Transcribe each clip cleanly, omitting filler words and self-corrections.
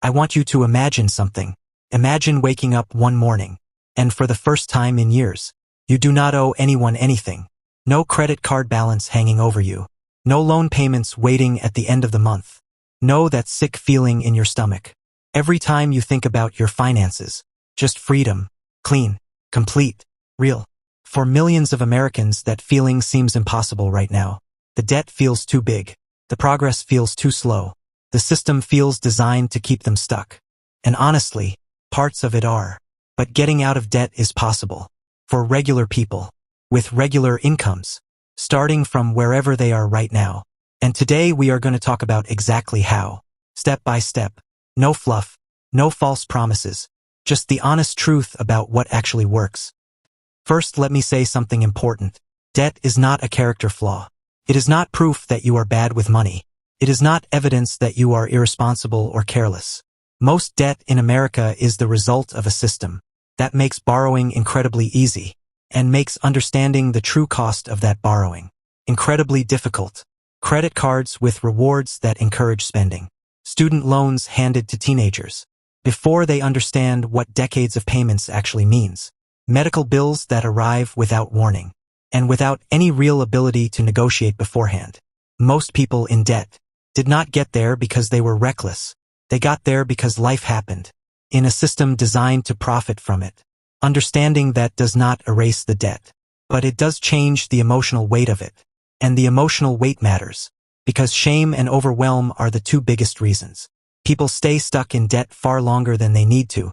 I want you to imagine something. Imagine waking up one morning, and for the first time in years, you do not owe anyone anything. No credit card balance hanging over you. No loan payments waiting at the end of the month. No that sick feeling in your stomach. Every time you think about your finances, just freedom, clean, complete, real. For millions of Americans, that feeling seems impossible right now. The debt feels too big. The progress feels too slow. The system feels designed to keep them stuck. And honestly, parts of it are. But getting out of debt is possible. For regular people. With regular incomes. Starting from wherever they are right now. And today we are going to talk about exactly how. Step by step. No fluff. No false promises. Just the honest truth about what actually works. First, let me say something important. Debt is not a character flaw. It is not proof that you are bad with money. It is not evidence that you are irresponsible or careless. Most debt in America is the result of a system that makes borrowing incredibly easy and makes understanding the true cost of that borrowing incredibly difficult. Credit cards with rewards that encourage spending. Student loans handed to teenagers before they understand what decades of payments actually means. Medical bills that arrive without warning and without any real ability to negotiate beforehand. Most people in debt did not get there because they were reckless. They got there because life happened in a system designed to profit from it. Understanding that does not erase the debt, but it does change the emotional weight of it. And the emotional weight matters because shame and overwhelm are the two biggest reasons people stay stuck in debt far longer than they need to.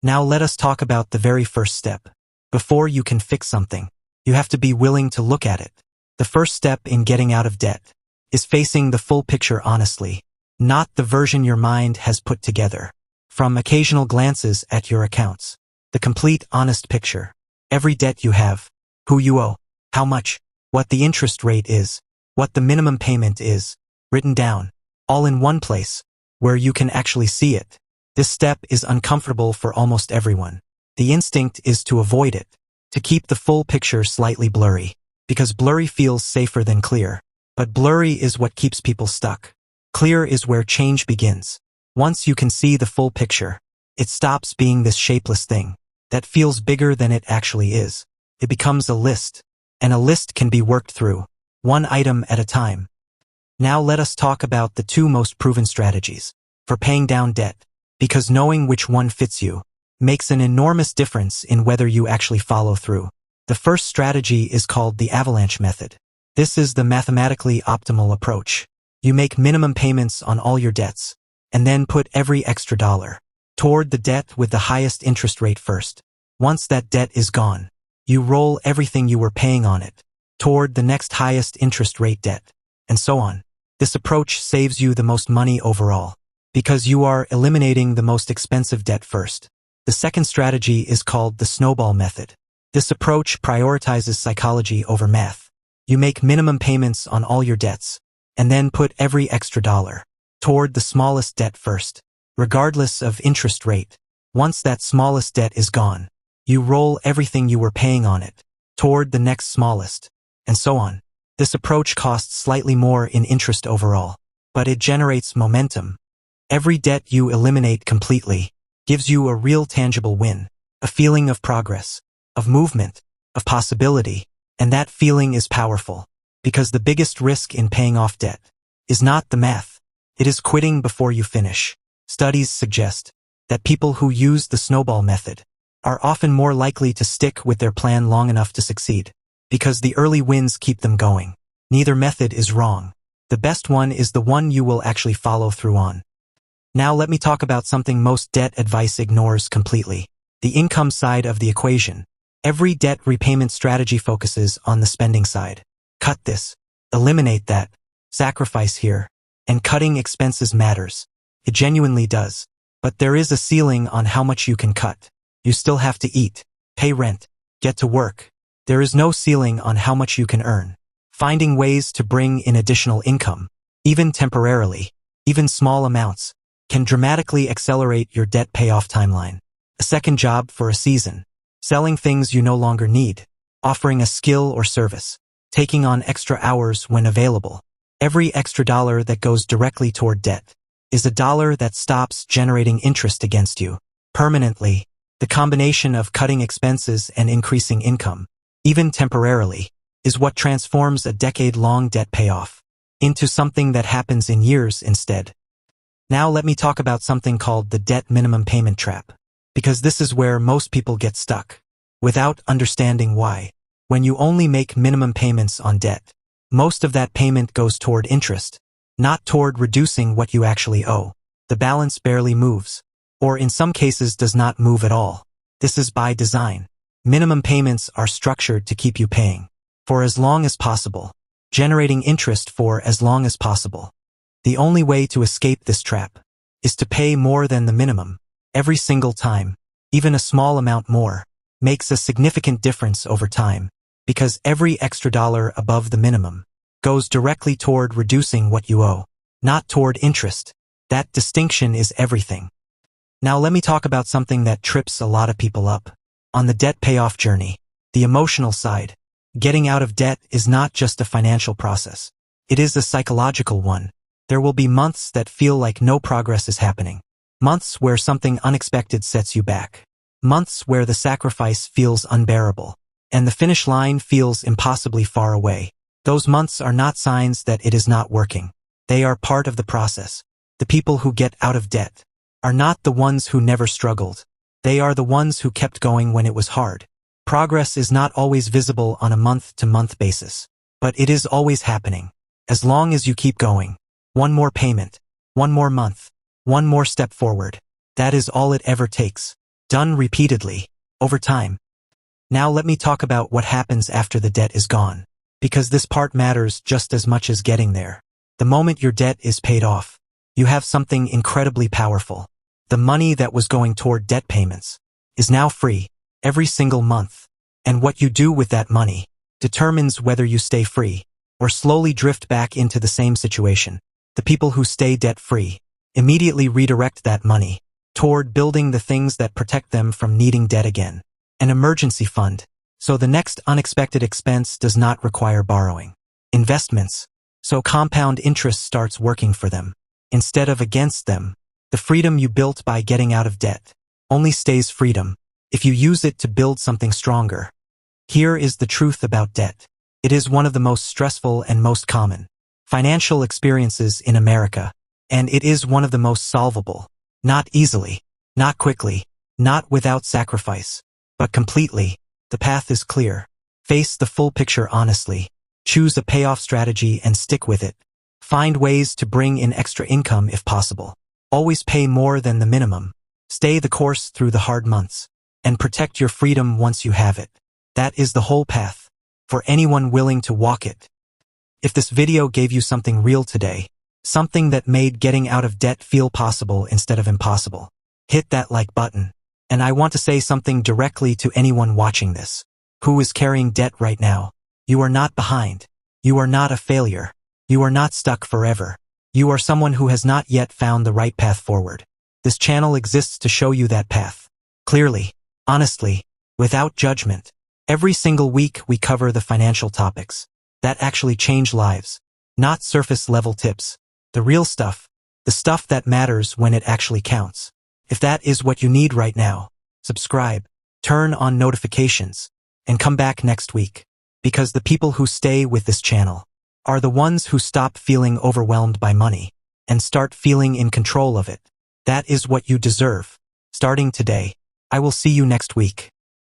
Now let us talk about the very first step. Before you can fix something, you have to be willing to look at it. The first step in getting out of debt is facing the full picture honestly, not the version your mind has put together. From occasional glances at your accounts, the complete honest picture. Every debt you have, who you owe, how much, what the interest rate is, what the minimum payment is, written down, all in one place, where you can actually see it. This step is uncomfortable for almost everyone. The instinct is to avoid it, to keep the full picture slightly blurry, because blurry feels safer than clear. But blurry is what keeps people stuck. Clear is where change begins. Once you can see the full picture, it stops being this shapeless thing that feels bigger than it actually is. It becomes a list, and a list can be worked through, one item at a time. Now let us talk about the two most proven strategies for paying down debt, because knowing which one fits you makes an enormous difference in whether you actually follow through. The first strategy is called the avalanche method. This is the mathematically optimal approach. You make minimum payments on all your debts, and then put every extra dollar toward the debt with the highest interest rate first. Once that debt is gone, you roll everything you were paying on it toward the next highest interest rate debt, and so on. This approach saves you the most money overall, because you are eliminating the most expensive debt first. The second strategy is called the snowball method. This approach prioritizes psychology over math. You make minimum payments on all your debts, and then put every extra dollar toward the smallest debt first, regardless of interest rate. Once that smallest debt is gone, you roll everything you were paying on it toward the next smallest, and so on. This approach costs slightly more in interest overall, but it generates momentum. Every debt you eliminate completely gives you a real tangible win, a feeling of progress, of movement, of possibility, and that feeling is powerful, because the biggest risk in paying off debt is not the math. It is quitting before you finish. Studies suggest that people who use the snowball method are often more likely to stick with their plan long enough to succeed, because the early wins keep them going. Neither method is wrong. The best one is the one you will actually follow through on. Now let me talk about something most debt advice ignores completely: the income side of the equation. Every debt repayment strategy focuses on the spending side. Cut this, eliminate that, sacrifice here, and cutting expenses matters. It genuinely does. But there is a ceiling on how much you can cut. You still have to eat, pay rent, get to work. There is no ceiling on how much you can earn. Finding ways to bring in additional income, even temporarily, even small amounts, can dramatically accelerate your debt payoff timeline. A second job for a season, selling things you no longer need, offering a skill or service, taking on extra hours when available. Every extra dollar that goes directly toward debt is a dollar that stops generating interest against you permanently. The combination of cutting expenses and increasing income, even temporarily, is what transforms a decade-long debt payoff into something that happens in years instead. Now let me talk about something called the debt minimum payment trap, because this is where most people get stuck, without understanding why. When you only make minimum payments on debt, most of that payment goes toward interest, not toward reducing what you actually owe. The balance barely moves, or in some cases does not move at all. This is by design. Minimum payments are structured to keep you paying for as long as possible, generating interest for as long as possible. The only way to escape this trap is to pay more than the minimum every single time. Even a small amount more makes a significant difference over time, because every extra dollar above the minimum goes directly toward reducing what you owe, not toward interest. That distinction is everything. Now let me talk about something that trips a lot of people up on the debt payoff journey, the emotional side. Getting out of debt is not just a financial process. It is a psychological one. There will be months that feel like no progress is happening. Months where something unexpected sets you back. Months where the sacrifice feels unbearable, and the finish line feels impossibly far away. Those months are not signs that it is not working. They are part of the process. The people who get out of debt are not the ones who never struggled. They are the ones who kept going when it was hard. Progress is not always visible on a month-to-month basis, but it is always happening. As long as you keep going. One more payment, one more month, one more step forward. That is all it ever takes. Done repeatedly, over time. Now let me talk about what happens after the debt is gone, because this part matters just as much as getting there. The moment your debt is paid off, you have something incredibly powerful. The money that was going toward debt payments is now free every single month, and what you do with that money determines whether you stay free or slowly drift back into the same situation. The people who stay debt-free immediately redirect that money toward building the things that protect them from needing debt again. An emergency fund, so the next unexpected expense does not require borrowing. Investments, so compound interest starts working for them instead of against them. The freedom you built by getting out of debt only stays freedom if you use it to build something stronger. Here is the truth about debt. It is one of the most stressful and most common financial experiences in America, and it is one of the most solvable. Not easily, not quickly, not without sacrifice, but completely. The path is clear. Face the full picture honestly. Choose a payoff strategy and stick with it. Find ways to bring in extra income if possible. Always pay more than the minimum. Stay the course through the hard months, and protect your freedom once you have it. That is the whole path, for anyone willing to walk it. If this video gave you something real today, something that made getting out of debt feel possible instead of impossible, hit that like button. And I want to say something directly to anyone watching this, who is carrying debt right now. You are not behind. You are not a failure. You are not stuck forever. You are someone who has not yet found the right path forward. This channel exists to show you that path. Clearly, honestly, without judgment. Every single week we cover the financial topics that actually change lives, not surface-level tips. The real stuff, the stuff that matters when it actually counts. If that is what you need right now, subscribe, turn on notifications, and come back next week. Because the people who stay with this channel are the ones who stop feeling overwhelmed by money and start feeling in control of it. That is what you deserve. Starting today, I will see you next week.